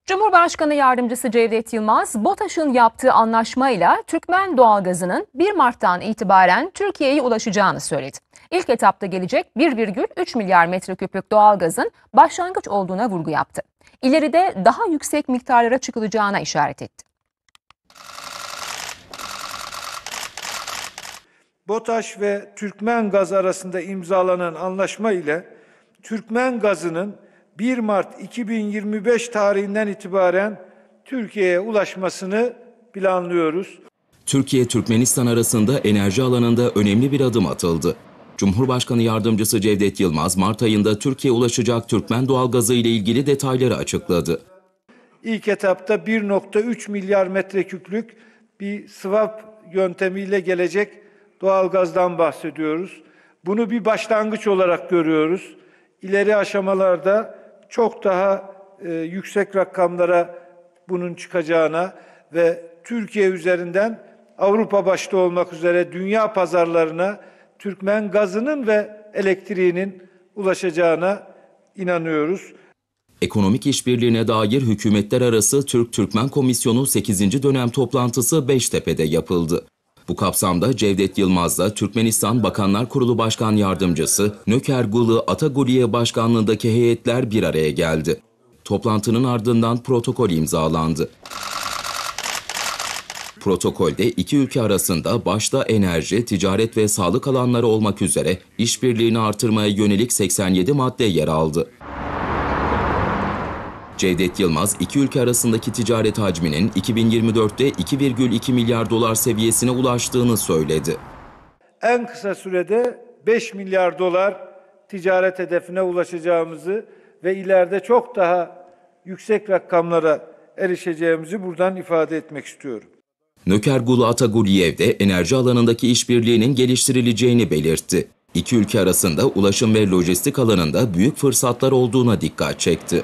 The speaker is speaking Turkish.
Cumhurbaşkanı Yardımcısı Cevdet Yılmaz, BOTAŞ'ın yaptığı anlaşmayla Türkmen doğalgazının 1 Mart'tan itibaren Türkiye'ye ulaşacağını söyledi. İlk etapta gelecek 1,3 milyar metreküplük doğalgazın başlangıç olduğuna vurgu yaptı. İleride daha yüksek miktarlara çıkılacağına işaret etti. BOTAŞ ve Türkmen Gaz arasında imzalanan anlaşma ile Türkmen Gazı'nın 1 Mart 2025 tarihinden itibaren Türkiye'ye ulaşmasını planlıyoruz. Türkiye-Türkmenistan arasında enerji alanında önemli bir adım atıldı. Cumhurbaşkanı Yardımcısı Cevdet Yılmaz, Mart ayında Türkiye'ye ulaşacak Türkmen doğalgazı ile ilgili detayları açıkladı. İlk etapta 1,3 milyar metreküplük bir swap yöntemiyle gelecek doğalgazdan bahsediyoruz. Bunu bir başlangıç olarak görüyoruz. İleri aşamalarda çok daha yüksek rakamlara bunun çıkacağına ve Türkiye üzerinden Avrupa başta olmak üzere dünya pazarlarına Türkmen gazının ve elektriğinin ulaşacağına inanıyoruz. Ekonomik işbirliğine dair hükümetler arası Türk-Türkmen Komisyonu 8. dönem toplantısı Beştepe'de yapıldı. Bu kapsamda Cevdet Yılmaz'la Türkmenistan Bakanlar Kurulu Başkan Yardımcısı Nökergulu Ataguliye başkanlığındaki heyetler bir araya geldi. Toplantının ardından protokol imzalandı. Protokolde iki ülke arasında başta enerji, ticaret ve sağlık alanları olmak üzere işbirliğini artırmaya yönelik 87 madde yer aldı. Cevdet Yılmaz, iki ülke arasındaki ticaret hacminin 2024'te 2,2 milyar dolar seviyesine ulaştığını söyledi. En kısa sürede 5 milyar dolar ticaret hedefine ulaşacağımızı ve ileride çok daha yüksek rakamlara erişeceğimizi buradan ifade etmek istiyorum. Nökergulu Ataguliyev de enerji alanındaki işbirliğinin geliştirileceğini belirtti. İki ülke arasında ulaşım ve lojistik alanında büyük fırsatlar olduğuna dikkat çekti.